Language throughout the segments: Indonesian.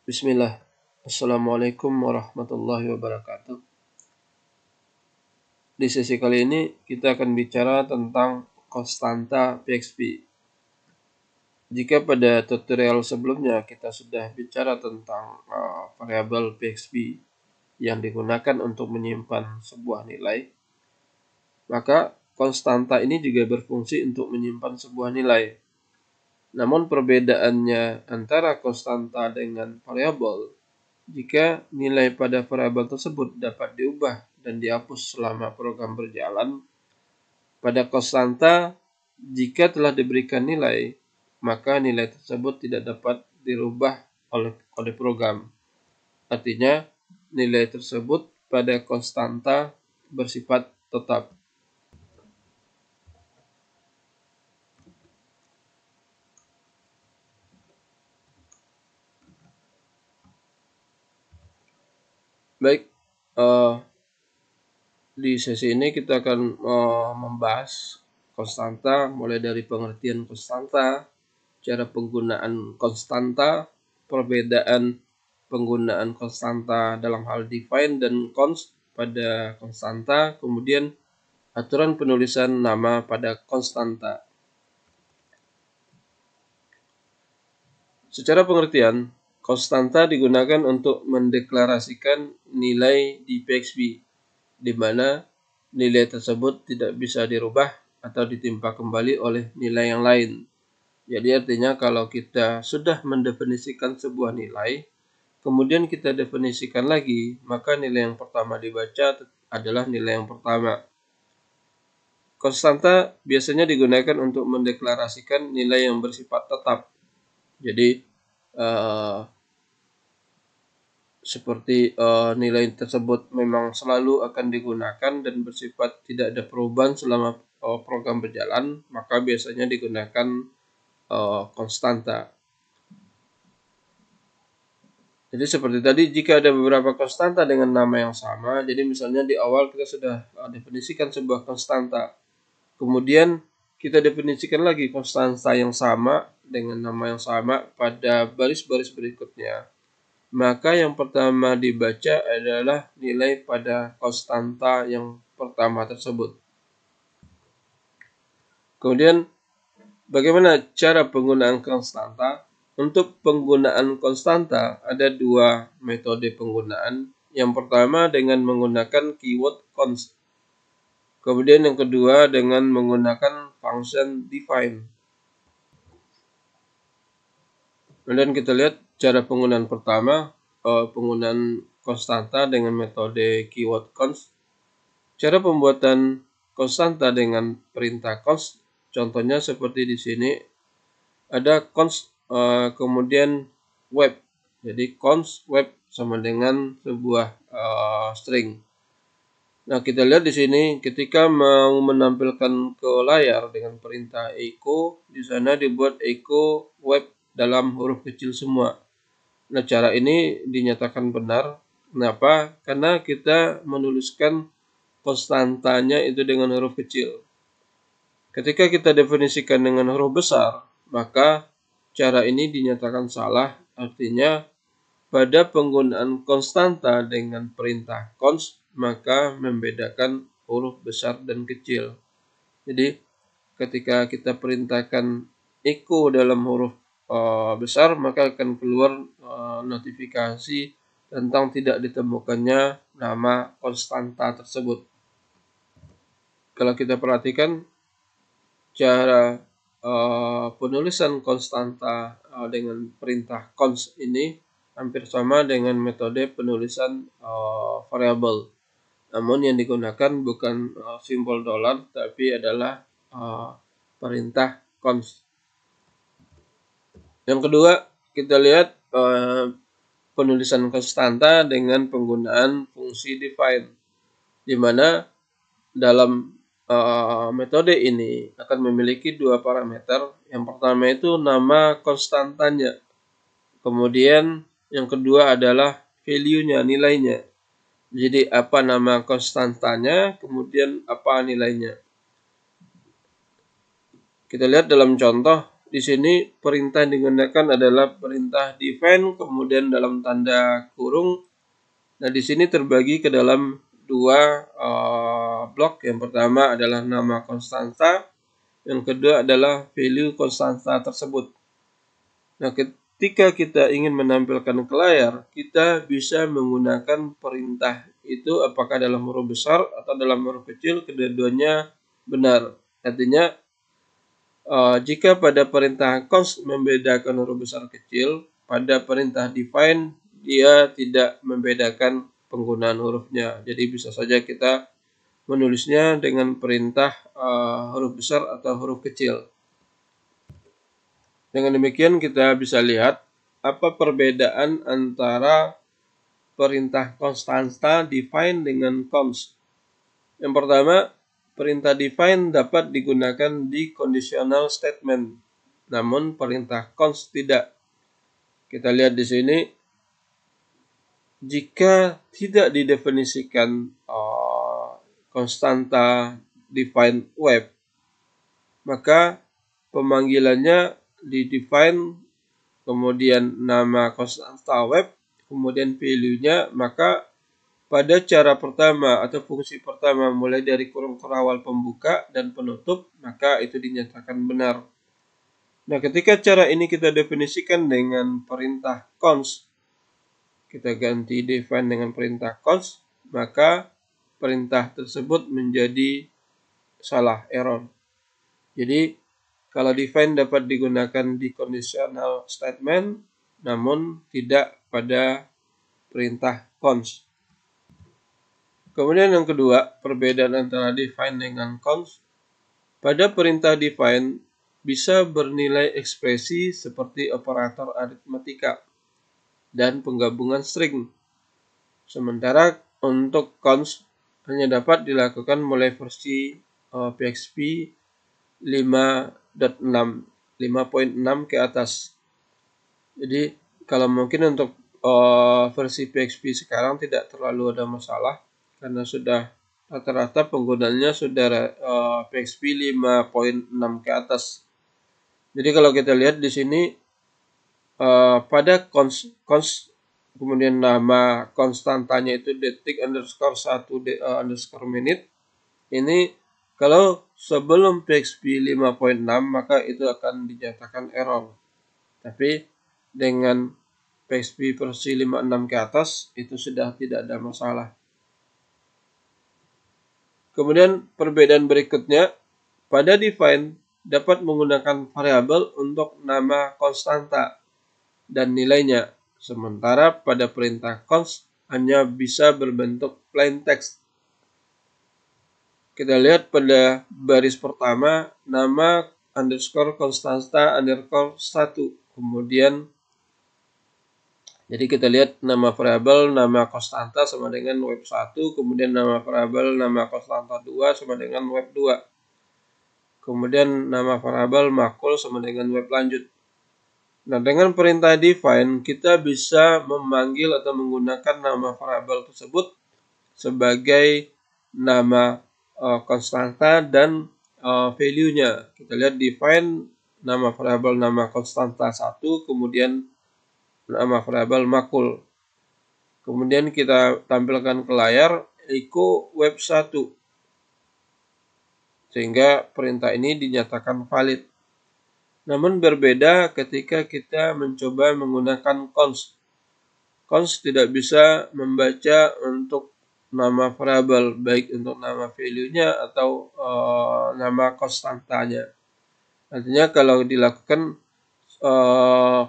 Bismillah. Assalamualaikum warahmatullahi wabarakatuh. Di sesi kali ini kita akan bicara tentang konstanta PXP. Jika pada tutorial sebelumnya kita sudah bicara tentang variabel PXP yang digunakan untuk menyimpan sebuah nilai, maka konstanta ini juga berfungsi untuk menyimpan sebuah nilai. Namun perbedaannya antara konstanta dengan variabel, jika nilai pada variabel tersebut dapat diubah dan dihapus selama program berjalan, pada konstanta jika telah diberikan nilai, maka nilai tersebut tidak dapat dirubah oleh program. Artinya, nilai tersebut pada konstanta bersifat tetap. Baik, di sesi ini kita akan membahas konstanta, mulai dari pengertian konstanta, cara penggunaan konstanta, perbedaan penggunaan konstanta dalam hal define dan const pada konstanta, kemudian aturan penulisan nama pada konstanta. Secara pengertian, konstanta digunakan untuk mendeklarasikan nilai di PXP, di mana nilai tersebut tidak bisa dirubah atau ditimpa kembali oleh nilai yang lain. Jadi artinya kalau kita sudah mendefinisikan sebuah nilai, kemudian kita definisikan lagi, maka nilai yang pertama dibaca adalah nilai yang pertama. Konstanta biasanya digunakan untuk mendeklarasikan nilai yang bersifat tetap. Jadi seperti nilai tersebut memang selalu akan digunakan dan bersifat tidak ada perubahan selama program berjalan, maka biasanya digunakan konstanta. Jadi seperti tadi, jika ada beberapa konstanta dengan nama yang sama, jadi misalnya di awal kita sudah definisikan sebuah konstanta, kemudian kita definisikan lagi konstanta yang sama dengan nama yang sama pada baris-baris berikutnya, maka yang pertama dibaca adalah nilai pada konstanta yang pertama tersebut. Kemudian bagaimana cara penggunaan konstanta? Untuk penggunaan konstanta ada dua metode penggunaan. Yang pertama dengan menggunakan keyword const. Kemudian yang kedua dengan menggunakan function define. Kemudian kita lihat cara penggunaan pertama, penggunaan konstanta dengan metode keyword const. Cara pembuatan konstanta dengan perintah const, contohnya seperti di sini ada const kemudian web. Jadi const web sama dengan sebuah string. Nah, kita lihat di sini ketika mau menampilkan ke layar dengan perintah echo, di sana dibuat echo web dalam huruf kecil semua. Nah, cara ini dinyatakan benar. Kenapa? Karena kita menuliskan konstantanya itu dengan huruf kecil. Ketika kita definisikan dengan huruf besar, maka cara ini dinyatakan salah. Artinya, pada penggunaan konstanta dengan perintah const, maka membedakan huruf besar dan kecil. Jadi, ketika kita perintahkan echo dalam huruf besar, maka akan keluar notifikasi tentang tidak ditemukannya nama konstanta tersebut. Kalau kita perhatikan cara penulisan konstanta dengan perintah const ini hampir sama dengan metode penulisan variabel. Namun yang digunakan bukan simbol $, tapi adalah perintah const. Yang kedua, kita lihat penulisan konstanta dengan penggunaan fungsi define, di mana dalam metode ini akan memiliki dua parameter. Yang pertama itu nama konstantanya, kemudian yang kedua adalah value-nya, nilainya. Jadi apa nama konstantanya, kemudian apa nilainya. Kita lihat dalam contoh, di sini perintah yang digunakan adalah perintah define, kemudian dalam tanda kurung. Nah, di sini terbagi ke dalam dua blok. Yang pertama adalah nama konstanta, yang kedua adalah value konstanta tersebut. Nah, ketika kita ingin menampilkan ke layar, kita bisa menggunakan perintah itu apakah dalam huruf besar atau dalam huruf kecil, kedua-duanya benar. Artinya, jika pada perintah const membedakan huruf besar kecil, pada perintah define dia tidak membedakan penggunaan hurufnya. Jadi bisa saja kita menulisnya dengan perintah huruf besar atau huruf kecil. Dengan demikian kita bisa lihat apa perbedaan antara perintah konstanta define dengan const. Yang pertama, perintah define dapat digunakan di conditional statement, namun perintah const tidak. Kita lihat di sini, jika tidak didefinisikan konstanta define web, maka pemanggilannya di define, kemudian nama konstanta web, kemudian value-nya, maka pada cara pertama atau fungsi pertama mulai dari kurung terawal pembuka dan penutup, maka itu dinyatakan benar. Nah, ketika cara ini kita definisikan dengan perintah const, kita ganti define dengan perintah const, maka perintah tersebut menjadi salah, error. Jadi, kalau define dapat digunakan di conditional statement, namun tidak pada perintah const. Kemudian yang kedua, perbedaan antara define dengan const. Pada perintah define bisa bernilai ekspresi seperti operator aritmatika dan penggabungan string. Sementara untuk const hanya dapat dilakukan mulai versi PHP 5.6 ke atas. Jadi kalau mungkin untuk versi PHP sekarang tidak terlalu ada masalah, karena sudah rata-rata penggunanya sudah PHP 5.6 ke atas. Jadi kalau kita lihat di sini pada const kemudian nama konstantanya itu detik _1 menit. Ini kalau sebelum PHP 5.6 maka itu akan dinyatakan error. Tapi dengan PHP versi 5.6 ke atas itu sudah tidak ada masalah. Kemudian perbedaan berikutnya, pada define dapat menggunakan variabel untuk nama konstanta dan nilainya, sementara pada perintah const hanya bisa berbentuk plain text. Kita lihat pada baris pertama, nama underscore konstanta underscore 1, kemudian jadi kita lihat nama variabel nama konstanta sama dengan web 1, kemudian nama variabel nama konstanta 2 sama dengan web 2. Kemudian nama variabel makul sama dengan web lanjut. Nah, dengan perintah define kita bisa memanggil atau menggunakan nama variabel tersebut sebagai nama konstanta dan value-nya. Kita lihat define nama variabel nama konstanta 1, kemudian nama variabel makul. Kemudian kita tampilkan ke layar echo web 1. Sehingga perintah ini dinyatakan valid. Namun berbeda ketika kita mencoba menggunakan const. Const tidak bisa membaca untuk nama variabel, baik untuk nama value-nya atau nama konstantanya. Artinya kalau dilakukan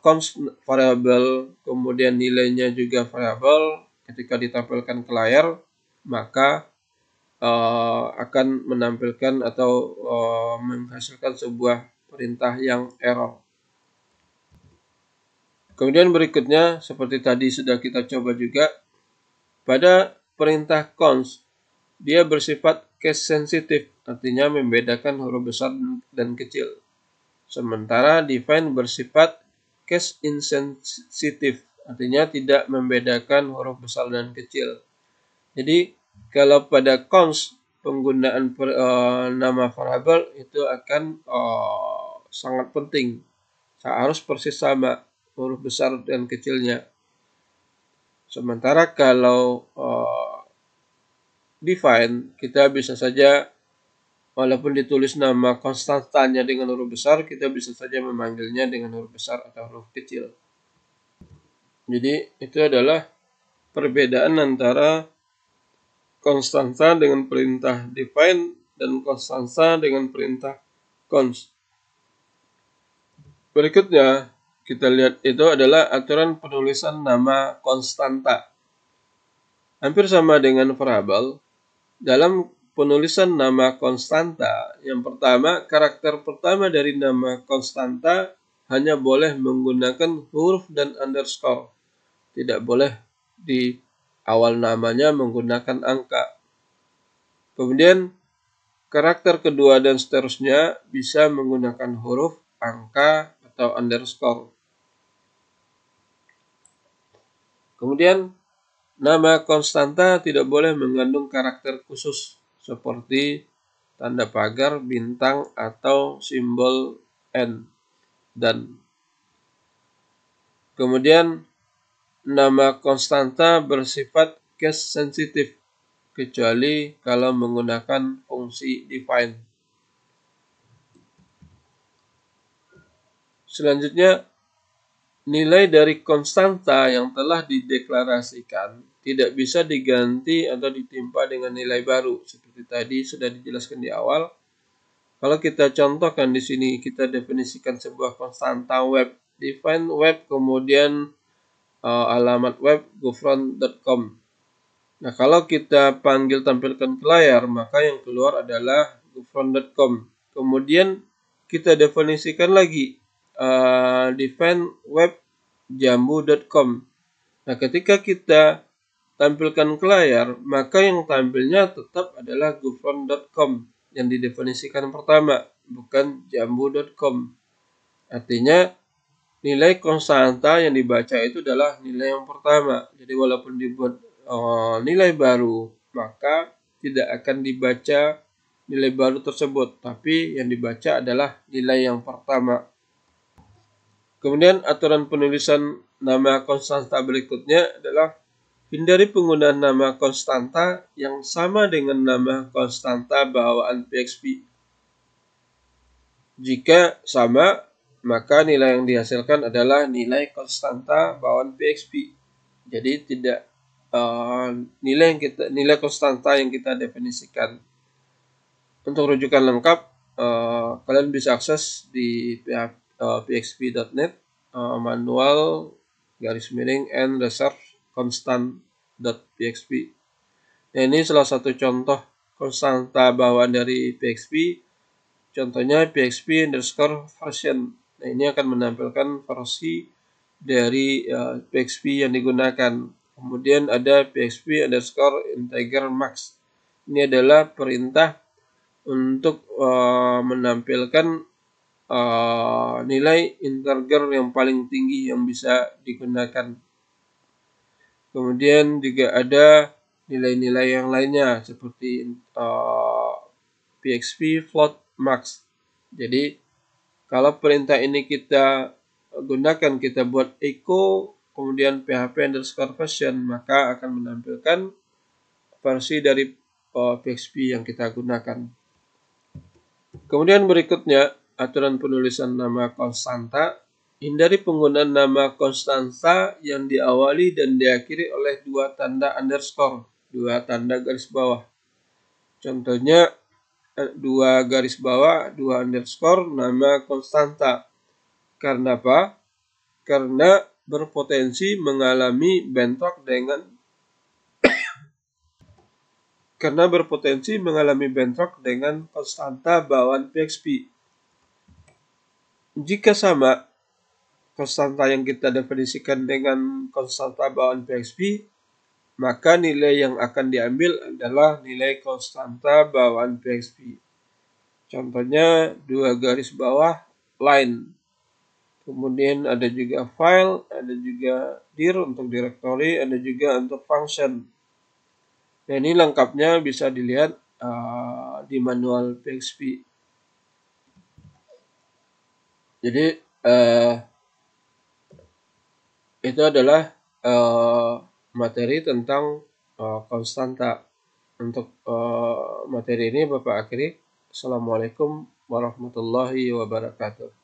const variabel, kemudian nilainya juga variabel, ketika ditampilkan ke layar, maka akan menampilkan atau menghasilkan sebuah perintah yang error. Kemudian berikutnya, seperti tadi sudah kita coba juga, pada perintah const, dia bersifat case sensitive, artinya membedakan huruf besar dan kecil. Sementara define bersifat case insensitive, artinya tidak membedakan huruf besar dan kecil. Jadi kalau pada const penggunaan nama variabel itu akan sangat penting, harus persis sama huruf besar dan kecilnya. Sementara kalau define, kita bisa saja walaupun ditulis nama konstantanya dengan huruf besar, kita bisa saja memanggilnya dengan huruf besar atau huruf kecil. Jadi itu adalah perbedaan antara konstanta dengan perintah define dan konstanta dengan perintah const. Berikutnya kita lihat itu adalah aturan penulisan nama konstanta. Hampir sama dengan variabel, dalam penulisan nama konstanta, yang pertama, karakter pertama dari nama konstanta hanya boleh menggunakan huruf dan underscore. Tidak boleh di awal namanya menggunakan angka. Kemudian, karakter kedua dan seterusnya bisa menggunakan huruf, angka, atau underscore. Kemudian, nama konstanta tidak boleh mengandung karakter khusus seperti tanda pagar, bintang, atau simbol N. Dan kemudian nama konstanta bersifat case sensitif kecuali kalau menggunakan fungsi define. Selanjutnya, nilai dari konstanta yang telah dideklarasikan tidak bisa diganti atau ditimpa dengan nilai baru. Seperti tadi sudah dijelaskan di awal. Kalau kita contohkan di sini, kita definisikan sebuah konstanta web, define web, kemudian alamat web gofront.com. Nah, kalau kita panggil tampilkan ke layar, maka yang keluar adalah gofront.com. Kemudian kita definisikan lagi define web jambu.com. Nah, ketika kita tampilkan ke layar, maka yang tampilnya tetap adalah gofront.com yang didefinisikan pertama, bukan jambu.com. Artinya nilai konstanta yang dibaca itu adalah nilai yang pertama. Jadi walaupun dibuat nilai baru, maka tidak akan dibaca nilai baru tersebut, tapi yang dibaca adalah nilai yang pertama. Kemudian aturan penulisan nama konstanta berikutnya adalah hindari penggunaan nama konstanta yang sama dengan nama konstanta bawaan PHP. Jika sama, maka nilai yang dihasilkan adalah nilai konstanta bawaan PHP. Jadi tidak nilai konstanta yang kita definisikan. Untuk rujukan lengkap, kalian bisa akses di php.net manual _and reserve constant.php. Nah, ini salah satu contoh konstanta bawaan dari PHP. Contohnya php_version. Nah, ini akan menampilkan versi dari PHP yang digunakan. Kemudian ada php_integer max. Ini adalah perintah untuk menampilkan nilai integer yang paling tinggi yang bisa digunakan. Kemudian juga ada nilai-nilai yang lainnya seperti php float max. Jadi kalau perintah ini kita gunakan, kita buat echo kemudian php_version, maka akan menampilkan versi dari PHP yang kita gunakan. Kemudian berikutnya, aturan penulisan nama konstanta. Hindari penggunaan nama konstanta yang diawali dan diakhiri oleh dua tanda underscore, dua tanda garis bawah. Contohnya, dua garis bawah, dua underscore, nama konstanta. Karena apa? Karena berpotensi mengalami bentrok dengan konstanta bawaan PHP. Jika sama konstanta yang kita definisikan dengan konstanta bawaan PHP, maka nilai yang akan diambil adalah nilai konstanta bawaan PHP. Contohnya dua garis bawah line. Kemudian ada juga file, ada juga dir untuk directory, ada juga untuk function. Nah, ini lengkapnya bisa dilihat di manual PHP. Jadi eh, itu adalah materi tentang konstanta. Untuk materi ini Bapak akhiri. Assalamualaikum warahmatullahi wabarakatuh.